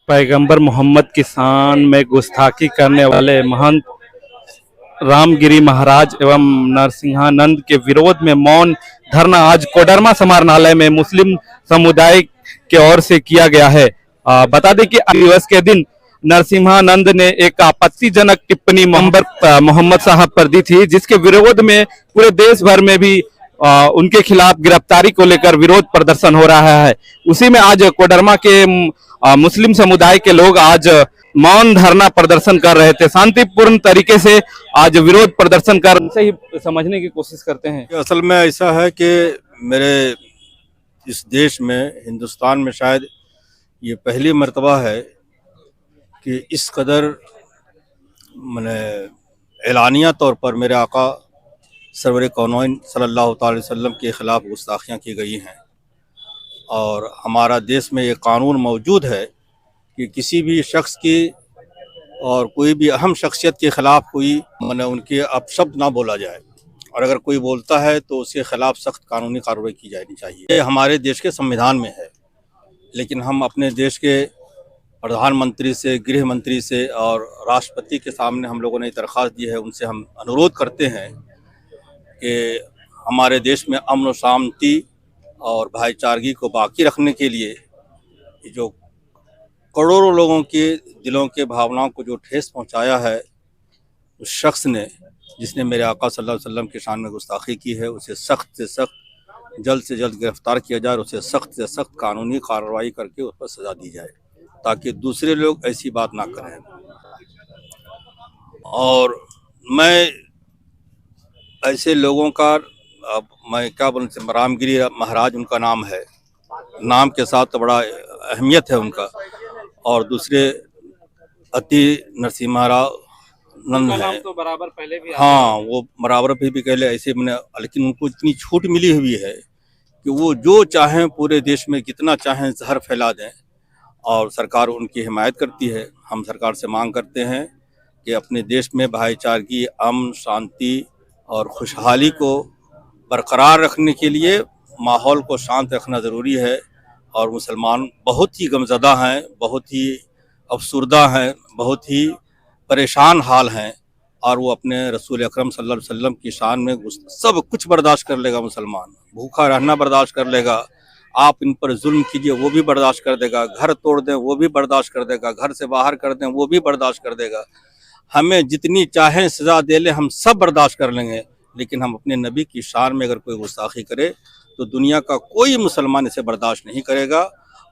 पैगंबर मोहम्मद की शान में गुस्ताखी करने वाले महंत रामगिरी महाराज एवं नरसिंहानंद के विरोध में मौन धरना आज कोडरमा समाहरणालय में मुस्लिम समुदाय की ओर से किया गया है। बता दें कि दिवस के दिन नरसिंहानंद ने एक आपत्तिजनक टिप्पणी मोहम्मद साहब पर दी थी, जिसके विरोध में पूरे देश भर में भी उनके खिलाफ गिरफ्तारी को लेकर विरोध प्रदर्शन हो रहा है। उसी में आज कोडरमा के मुस्लिम समुदाय के लोग आज मौन धरना प्रदर्शन कर रहे थे। शांतिपूर्ण तरीके से आज विरोध प्रदर्शन कर उनसे ही समझने की कोशिश करते हैं। असल में ऐसा है कि मेरे इस देश में, हिंदुस्तान में शायद ये पहली मर्तबा है कि इस कदर मैंने एलानिया तौर पर मेरे आका सरवर कौनैन सल्लल्लाहु अलैहि वसल्लम के ख़िलाफ़ गुस्ताखियाँ की गई हैं। और हमारा देश में ये कानून मौजूद है कि किसी भी शख्स की और कोई भी अहम शख्सियत के ख़िलाफ़ कोई मैंने उनके अपशब्द ना बोला जाए, और अगर कोई बोलता है तो उसके ख़िलाफ़ सख्त कानूनी कार्रवाई की जानी चाहिए। ये हमारे देश के संविधान में है, लेकिन हम अपने देश के प्रधानमंत्री से, गृह मंत्री से और राष्ट्रपति के सामने हम लोगों ने दरख्वास्त दी है। उनसे हम अनुरोध करते हैं कि हमारे देश में अमन और शांति और भाईचारगी को बाकी रखने के लिए जो करोड़ों लोगों के दिलों के भावनाओं को जो ठेस पहुंचाया है, उस शख्स ने जिसने मेरे आका सल्लल्लाहु अलैहि वसल्लम की शान में गुस्ताखी की है, उसे सख्त से सख्त, जल्द से जल्द गिरफ्तार किया जाए और उसे सख्त से सख्त कानूनी कार्रवाई करके उस पर सज़ा दी जाए, ताकि दूसरे लोग ऐसी बात ना करें। और मैं ऐसे लोगों का, अब मैं क्या बोलूं, रामगिरी महाराज उनका नाम है, नाम के साथ तो बड़ा अहमियत है उनका, और दूसरे अति नरसिम्हा नंद है तो बराबर पहले भी हाँ, वो बराबर भी कहले ऐसे मैंने, लेकिन उनको इतनी छूट मिली हुई है कि वो जो चाहें पूरे देश में कितना चाहें जहर फैला दें, और सरकार उनकी हिमायत करती है। हम सरकार से मांग करते हैं कि अपने देश में भाईचारगी, अमन, शांति और खुशहाली को बरकरार रखने के लिए माहौल को शांत रखना ज़रूरी है। और मुसलमान बहुत ही गमज़दा हैं, बहुत ही अफसुर्दा हैं, बहुत ही परेशान हाल हैं, और वो अपने रसूल अकरम सल्लल्लाहु अलैहि वसल्लम की शान में सब कुछ बर्दाश्त कर लेगा। मुसलमान भूखा रहना बर्दाश्त कर लेगा, आप इन पर जुल्म कीजिए वो भी बर्दाश्त कर देगा, घर तोड़ दें वो भी बर्दाश्त कर देगा, घर से बाहर कर दें वो भी बर्दाश्त कर देगा, हमें जितनी चाहें सज़ा दे ले हम सब बर्दाश्त कर लेंगे। लेकिन हम अपने नबी की शान में अगर कोई गुस्ताखी करे तो दुनिया का कोई मुसलमान इसे बर्दाश्त नहीं करेगा।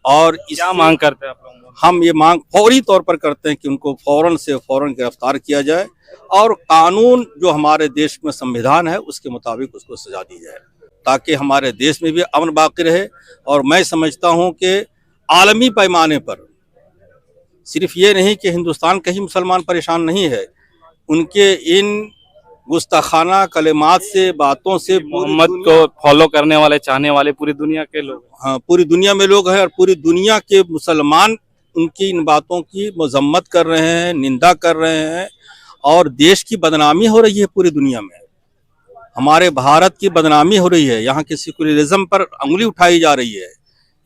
और क्या मांग करते हैं आप लोग? हम ये मांग फौरी तौर पर करते हैं कि उनको फ़ौरन से फ़ौरन गिरफ्तार किया जाए, और कानून जो हमारे देश में संविधान है उसके मुताबिक उसको सज़ा दी जाए, ताकि हमारे देश में भी अमन बाकी रहे। और मैं समझता हूँ कि आलमी पैमाने पर सिर्फ ये नहीं कि हिंदुस्तान के ही मुसलमान परेशान नहीं है, उनके इन गुस्ताखाना कलेमात से, बातों से मोहम्मद को फॉलो करने वाले, चाहने वाले पूरी दुनिया के लोग, हाँ, पूरी दुनिया में लोग हैं, और पूरी दुनिया के मुसलमान उनकी इन बातों की मजम्मत कर रहे हैं, निंदा कर रहे हैं, और देश की बदनामी हो रही है पूरी दुनिया में। हमारे भारत की बदनामी हो रही है, यहाँ के सेकुलरिज्म पर उंगली उठाई जा रही है,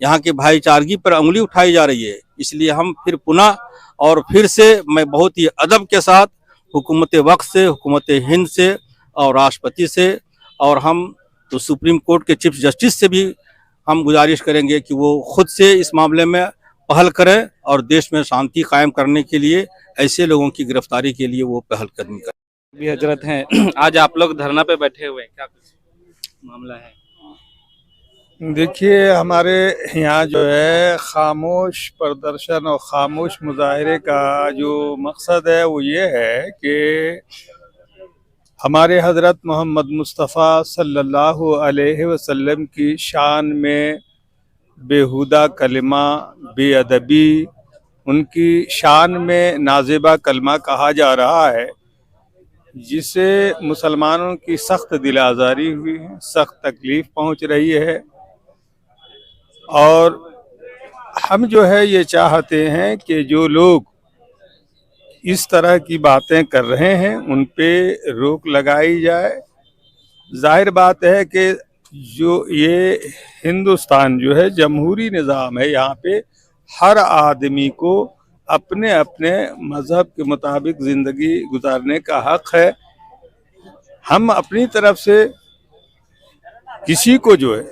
यहाँ के भाईचारगी पर उंगली उठाई जा रही है। इसलिए हम फिर पुनः और फिर से मैं बहुत ही अदब के साथ हुकूमत वक्त से, हुकूमत हिंद से और राष्ट्रपति से, और हम तो सुप्रीम कोर्ट के चीफ जस्टिस से भी हम गुजारिश करेंगे कि वो खुद से इस मामले में पहल करें और देश में शांति कायम करने के लिए ऐसे लोगों की गिरफ्तारी के लिए वो पहलकदमी करें। भी हजरत हैं। आज आप लोग धरना पे बैठे हुए हैं, क्या कुछ मामला है? देखिए, हमारे यहाँ जो है खामोश प्रदर्शन और खामोश मुजाहरे का जो मकसद है वो ये है कि हमारे हज़रत मोहम्मद मुस्तफ़ा सल्लल्लाहु अलैहि वसल्लम की शान में बेहुदा कलमा, बेअदबी, उनकी शान में नाज़िबा कलमा कहा जा रहा है, जिससे मुसलमानों की सख्त दिल आज़ारी हुई है, सख्त तकलीफ़ पहुँच रही है। और हम जो है ये चाहते हैं कि जो लोग इस तरह की बातें कर रहे हैं उन पे रोक लगाई जाए। जाहिर बात है कि जो ये हिंदुस्तान जो है जमहूरी निज़ाम है, यहाँ पे हर आदमी को अपने अपने मजहब के मुताबिक जिंदगी गुजारने का हक है। हम अपनी तरफ से किसी को जो है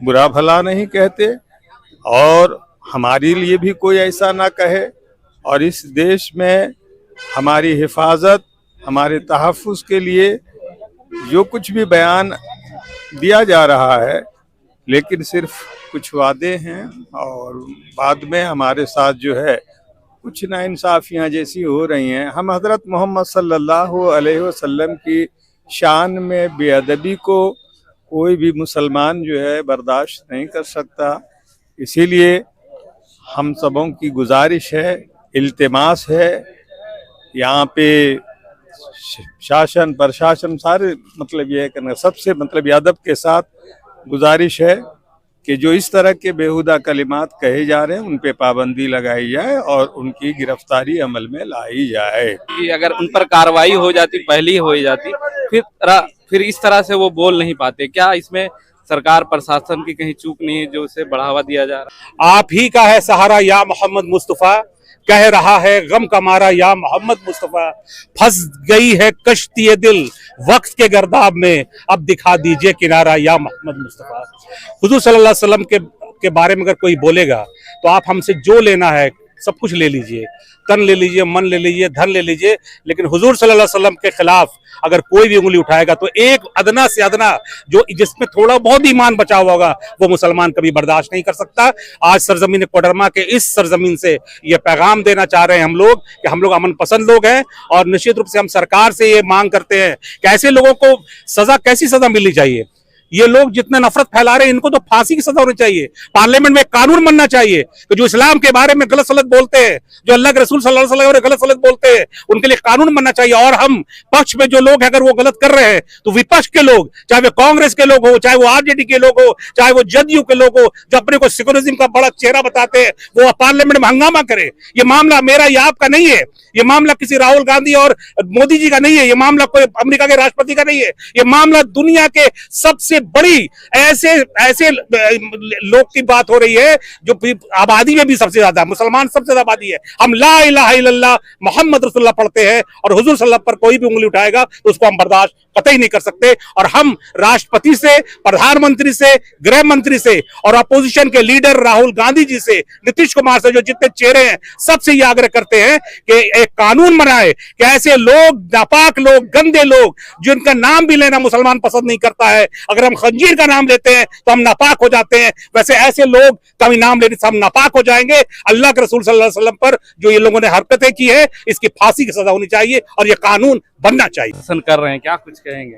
बुरा भला नहीं कहते और हमारे लिए भी कोई ऐसा ना कहे। और इस देश में हमारी हिफाजत, हमारे तहफ़्फ़ुज़ के लिए जो कुछ भी बयान दिया जा रहा है, लेकिन सिर्फ कुछ वादे हैं और बाद में हमारे साथ जो है कुछ नाइंसाफ़ियाँ जैसी हो रही हैं। हम हज़रत मोहम्मद सल्लल्लाहु अलैहि वसल्लम की शान में बेअदबी को कोई भी मुसलमान जो है बर्दाश्त नहीं कर सकता। इसीलिए हम सबों की गुजारिश है, इल्तिमास है, यहाँ पे शासन प्रशासन सारे मतलब ये करना सबसे मतलब अदब के साथ गुजारिश है कि जो इस तरह के बेहुदा कलिमात कहे जा रहे हैं उन पे पाबंदी लगाई जाए और उनकी गिरफ्तारी अमल में लाई जाए। कि अगर उन पर कार्रवाई हो जाती, पहले ही हो जाती, फिर इस तरह से वो बोल नहीं पाते। क्या इसमें सरकार प्रशासन की कहीं चूक नहीं है जो उसे बढ़ावा दिया जा रहा है? आप ही का है सहारा या मोहम्मद मुस्तफ़ा, कह रहा है गम का मारा या मोहम्मद मुस्तफ़ा। फंस गई है कश्ती दिल वक्त के गर्दाब में, अब दिखा दीजिए किनारा या मोहम्मद मुस्तफ़ा। हुजूर सल्लल्लाहु अलैहि वसल्लम के बारे में अगर कोई बोलेगा तो आप हमसे जो लेना है सब कुछ ले लीजिए, तन ले लीजिए, मन ले लीजिए, धन ले लीजिए, लेकिन हुजूर सल्लल्लाहु अलैहि वसल्लम के खिलाफ अगर कोई भी उंगली उठाएगा तो एक अदना से अदना जो जिसमें थोड़ा बहुत ईमान बचा हुआ होगा वो मुसलमान कभी बर्दाश्त नहीं कर सकता। आज सरजमीन कोडरमा के इस सरजमीन से ये पैगाम देना चाह रहे हैं हम लोग कि हम लोग अमन पसंद लोग हैं और निश्चित रूप से हम सरकार से ये मांग करते हैं कि ऐसे लोगों को सजा, कैसी सजा मिलनी चाहिए। ये लोग जितना नफरत फैला रहे हैं इनको तो फांसी की सजा होनी चाहिए। पार्लियामेंट में कानून बनना चाहिए कि जो इस्लाम के बारे में गलत सलत बोलते हैं, जो अल्लाह के रसूल सल्लल्लाहु अलैहि वसल्लम गलत सलत बोलते हैं, उनके लिए कानून बनना चाहिए। और हम पक्ष में जो लोग हैं अगर वो गलत कर रहे हैं तो विपक्ष के लोग, चाहे वो कांग्रेस के लोग हो, चाहे वो आरजेडी के लोग हो, चाहे वो जदयू के लोग हो, जो अपने को सेक्युलरिज्म का बड़ा चेहरा बताते हैं, वो पार्लियामेंट में हंगामा करे। ये मामला मेरा या आपका नहीं है, ये मामला किसी राहुल गांधी और मोदी जी का नहीं है, ये मामला कोई अमेरिका के राष्ट्रपति का नहीं है, ये मामला दुनिया के सबसे बड़ी ऐसे लोग की बात हो रही है जो आबादी में भी सबसे ज्यादा, मुसलमान सबसे ज्यादा आबादी है। हम ला इलाहा इल्लल्लाह मोहम्मद रसूलुल्लाह पढ़ते हैं और हुजूर सल्लल्लाहु पर कोई भी उंगली उठाएगा तो उसको हम बर्दाश्त कतई नहीं कर सकते। और हम राष्ट्रपति से, प्रधानमंत्री से, गृह मंत्री से और अपोजिशन के लीडर राहुल गांधी जी से, नीतीश कुमार से, जो जितने चेहरे हैं, सबसे ये आग्रह करते हैं कि एक कानून बनाए कि ऐसे लोग, नापाक लोग, गंदे लोग जिनका नाम भी लेना मुसलमान पसंद नहीं करता है, अगर हम खंजीर का नाम लेते हैं तो हम नापाक हो जाते हैं, वैसे ऐसे लोग कभी नाम लेने से हम नापाक हो जाएंगे। अल्लाह के रसूल सल्लल्लाहु अलैहि वसल्लम पर जो ये लोगों ने हरकतें की है इसकी फांसी की सजा होनी चाहिए और ये कानून बनना चाहिए। पसंद कर रहे हैं, क्या कुछ कहेंगे?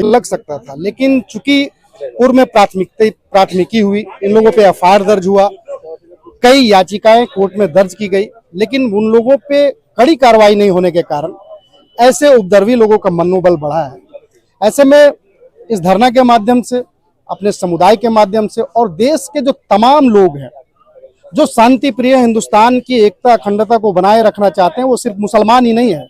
लग सकता था, लेकिन चूंकि पूर्व में प्राथमिकी हुई, इन लोगों पे एफआईआर दर्ज हुआ, कई याचिकाएं कोर्ट में दर्ज की गई, लेकिन उन लोगों पे कड़ी कार्रवाई नहीं होने के कारण ऐसे उपद्रवी लोगों का मनोबल बढ़ा है। ऐसे में इस धरना के माध्यम से, अपने समुदाय के माध्यम से और देश के जो तमाम लोग हैं जो शांति प्रिय हिंदुस्तान की एकता अखंडता को बनाए रखना चाहते हैं, वो सिर्फ मुसलमान ही नहीं है,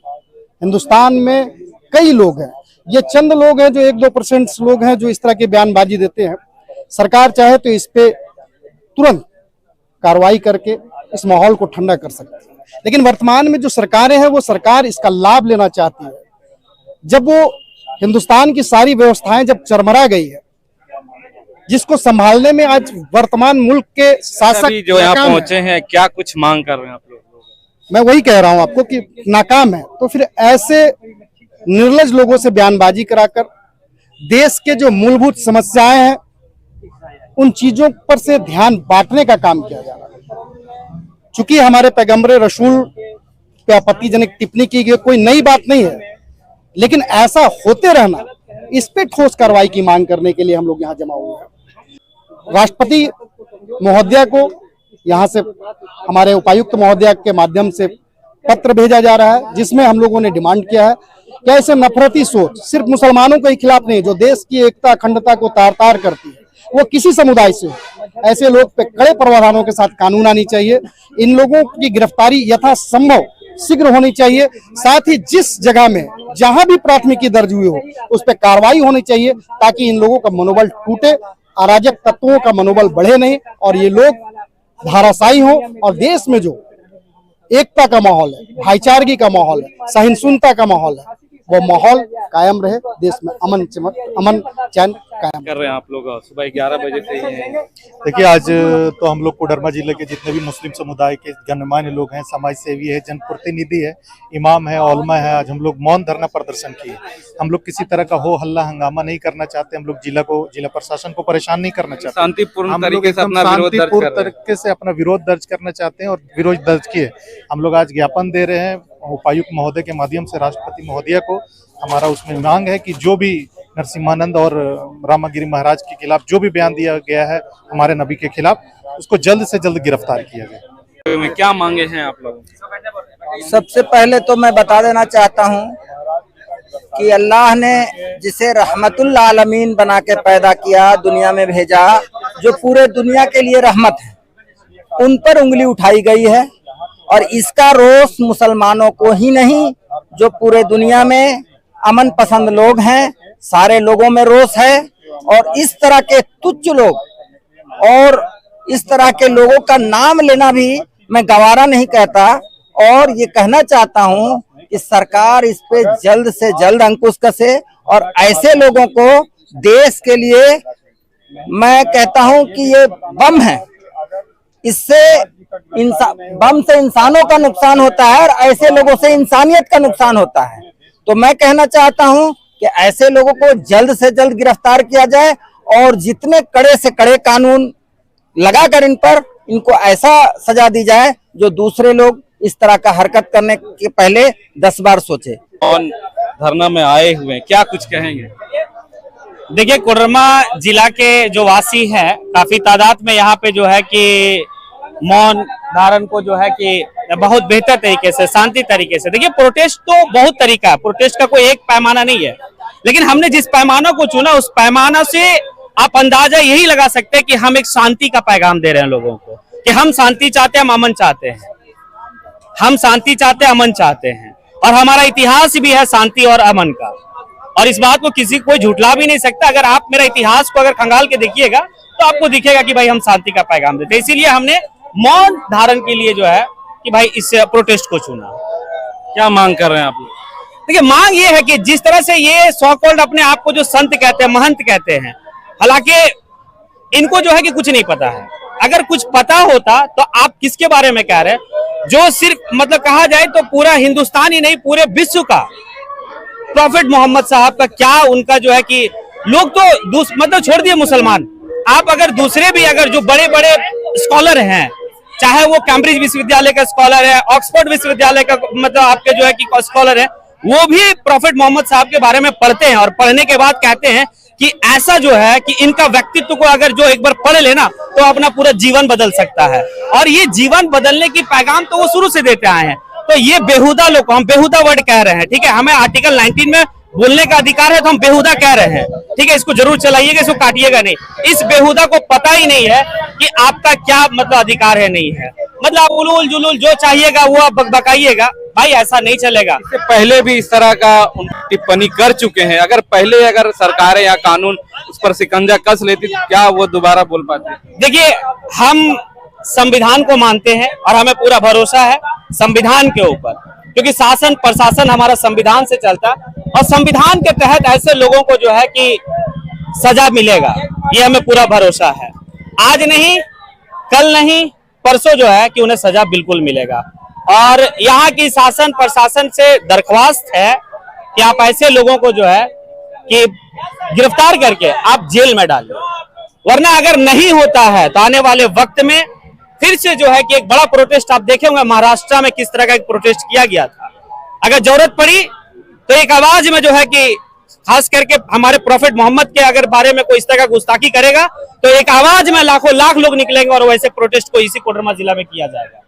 हिंदुस्तान में कई लोग हैं। ये चंद लोग हैं जो 1-2% लोग हैं जो इस तरह की बयानबाजी देते हैं। सरकार चाहे तो इस पे तुरंत कार्रवाई करके इस माहौल को ठंडा कर सकती है, लेकिन वर्तमान में जो सरकारें हैं वो सरकार इसका लाभ लेना चाहती है। जब वो हिंदुस्तान की सारी व्यवस्थाएं जब चरमरा गई है, जिसको संभालने में आज वर्तमान मुल्क के शासक जो यहाँ पहुंचे हैं, क्या कुछ मांग कर रहे हैं आप लोग? मैं वही कह रहा हूं आपको कि नाकाम है, तो फिर ऐसे निर्लज लोगों से बयानबाजी कराकर देश के जो मूलभूत समस्याएं हैं उन चीजों पर से ध्यान बांटने का काम किया जा रहा है। चूंकि हमारे पैगंबर रसूल पे आपत्तिजनक टिप्पणी की गई कोई नई बात नहीं है, लेकिन ऐसा होते रहना, इस पे ठोस कार्रवाई की मांग करने के लिए हम लोग यहाँ जमा हुए हैं। राष्ट्रपति महोदया को यहाँ से हमारे उपायुक्त महोदया के माध्यम से पत्र भेजा जा रहा है, जिसमें हम लोगों ने डिमांड किया है कि ऐसे नफरती सोच सिर्फ मुसलमानों के खिलाफ नहीं, जो देश की एकता अखंडता को तार तार करती है, वो किसी समुदाय से हो, ऐसे लोग पे कड़े प्रावधानों के साथ कानून आनी चाहिए। इन लोगों की गिरफ्तारी यथासंभव शीघ्र होनी चाहिए। साथ ही जिस जगह में जहां भी प्राथमिकी दर्ज हुई हो उस पर कार्रवाई होनी चाहिए, ताकि इन लोगों का मनोबल टूटे, अराजक तत्वों का मनोबल बढ़े नहीं और ये लोग धाराशायी हो और देश में जो एकता का माहौल है, भाईचारगी का माहौल है, सहिष्णुता का माहौल है, वो माहौल कायम रहे, देश में अमन चैन कायम कर रहे हैं आप लोग सुबह 11 बजे से ही हैं। देखिए, आज तो हम लोग कोडरमा जिले के जितने भी मुस्लिम समुदाय के गणमान्य लोग हैं, समाज सेवी है, जनप्रतिनिधि है, इमाम है, औलमा है, आज हम लोग मौन धरना प्रदर्शन किए। हम लोग किसी तरह का हो हल्ला हंगामा नहीं करना चाहते। हम लोग जिला प्रशासन को परेशान नहीं करना चाहते। शांतिपूर्ण हम लोग तरीके से एकदम अपना विरोध दर्ज कर शांतिपूर्ण रहे हैं। तरीके से अपना विरोध दर्ज करना चाहते हैं और विरोध दर्ज किए। हम लोग आज ज्ञापन दे रहे हैं उपायुक्त महोदय के माध्यम से राष्ट्रपति महोदय को। हमारा उसमें मांग है कि जो भी नरसिम्हानंद और रामगिरी महाराज के खिलाफ जो भी बयान दिया गया है हमारे नबी के खिलाफ, उसको जल्द से जल्द गिरफ्तार किया जाए। में क्या मांगे हैं आप लोग? सबसे पहले तो मैं बता देना चाहता हूं कि अल्लाह ने जिसे रहमतुल आलमीन बना के पैदा किया, दुनिया में भेजा, जो पूरे दुनिया के लिए रहमत है, उन पर उंगली उठाई गई है। और इसका रोष मुसलमानों को ही नहीं, जो पूरे दुनिया में अमन पसंद लोग हैं, सारे लोगों में रोष है। और इस तरह के तुच्छ लोग और इस तरह के लोगों का नाम लेना भी मैं गवारा नहीं कहता। और ये कहना चाहता हूं कि सरकार इस पे जल्द से जल्द अंकुश कसे और ऐसे लोगों को देश के लिए, मैं कहता हूं कि ये बम है, इससे बम से इंसानों का नुकसान होता है और ऐसे लोगों से इंसानियत का नुकसान होता है। तो मैं कहना चाहता हूं कि ऐसे लोगों को जल्द से जल्द गिरफ्तार किया जाए और जितने कड़े से कड़े कानून लगाकर इनको ऐसा सजा दी जाए जो दूसरे लोग इस तरह का हरकत करने के पहले 10 बार सोचे। कौन धरना में आए हुए हैं, क्या कुछ कहेंगे? देखिए, कोडरमा जिला के जो वासी हैं, काफी तादाद में यहाँ पे जो है कि मौन धारण को जो है कि बहुत बेहतर तरीके से, शांति तरीके से। देखिए, प्रोटेस्ट तो बहुत तरीका है, प्रोटेस्ट का कोई एक पैमाना नहीं है, लेकिन हमने जिस पैमाना को चुना उस पैमाना से आप अंदाजा यही लगा सकते हैं कि हम एक शांति का पैगाम दे रहे हैं लोगों को, कि हम शांति चाहते हैं, हम अमन चाहते हैं, हम शांति चाहते हैं, अमन चाहते हैं। और हमारा इतिहास भी है शांति और अमन का, और इस बात को किसी कोई झुठला भी नहीं सकता। अगर आप मेरा इतिहास को अगर खंगाल के देखिएगा तो आपको दिखेगा कि भाई हम शांति का पैगाम देते हैं। इसीलिए हमने मौन धारण के लिए जो है कि भाई इस प्रोटेस्ट को चुना। क्या मांग कर रहे हैं आप लोग? देखिए, मांग ये है कि जिस तरह से ये सो कॉल्ड अपने आप को जो संत कहते हैं, महंत कहते हैं, हालांकि इनको जो है कि कुछ नहीं पता है। अगर कुछ पता होता तो आप किसके बारे में कह रहे हैं? जो सिर्फ मतलब कहा जाए तो पूरा हिंदुस्तान ही नहीं, पूरे विश्व का प्रॉफिट मोहम्मद साहब का क्या उनका जो है कि लोग तो मतलब छोड़ दिए मुसलमान, आप अगर दूसरे भी अगर जो बड़े बड़े स्कॉलर हैं, चाहे वो कैम्ब्रिज विश्वविद्यालय का स्कॉलर है, ऑक्सफोर्ड विश्वविद्यालय का मतलब आपके जो है कि स्कॉलर है, वो भी प्रॉफिट मोहम्मद साहब के बारे में पढ़ते हैं और पढ़ने के बाद कहते हैं कि ऐसा जो है कि इनका व्यक्तित्व को अगर जो एक बार पढ़ लेना तो अपना पूरा जीवन बदल सकता है। और ये जीवन बदलने की पैगाम तो वो शुरू से देते आए हैं। तो ये बेहुदा लोग, हम बेहुदा वर्ड कह रहे हैं, ठीक है, हमें आर्टिकल 19 में बोलने का अधिकार है, तो हम बेहुदा कह रहे हैं, ठीक है, इसको जरूर चलाइएगा, इसको काटिएगा नहीं। इस बेहुदा को पता ही नहीं है कि आपका क्या मतलब अधिकार है, नहीं है, मतलब आप उलूल जुलूल जो चाहिएगा वो आप बकाइएगा, भाई ऐसा नहीं चलेगा। इससे पहले भी इस तरह का टिप्पणी कर चुके हैं, अगर सरकारें या कानून उस पर शिकंजा कस लेती तो क्या वो दोबारा बोल पाते? देखिए, हम संविधान को मानते हैं और हमें पूरा भरोसा है संविधान के ऊपर, क्योंकि शासन प्रशासन हमारा संविधान से चलता है और संविधान के तहत ऐसे लोगों को जो है कि सजा मिलेगा, ये हमें पूरा भरोसा है। आज नहीं, कल नहीं, परसों जो है कि उन्हें सजा बिल्कुल मिलेगा। और यहाँ की शासन प्रशासन से दरख्वास्त है कि आप ऐसे लोगों को जो है कि गिरफ्तार करके आप जेल में डालिए, वरना अगर नहीं होता है तो आने वाले वक्त में फिर से जो है कि एक बड़ा प्रोटेस्ट आप देखे होंगे, महाराष्ट्र में किस तरह का एक प्रोटेस्ट किया गया था। अगर जरूरत पड़ी तो एक आवाज में जो है कि खास करके हमारे प्रॉफिट मोहम्मद के अगर बारे में कोई इस तरह का गुस्ताखी करेगा तो एक आवाज में लाखों लाख लोग निकलेंगे और वैसे प्रोटेस्ट को इसी कोडरमा जिला में किया जाएगा।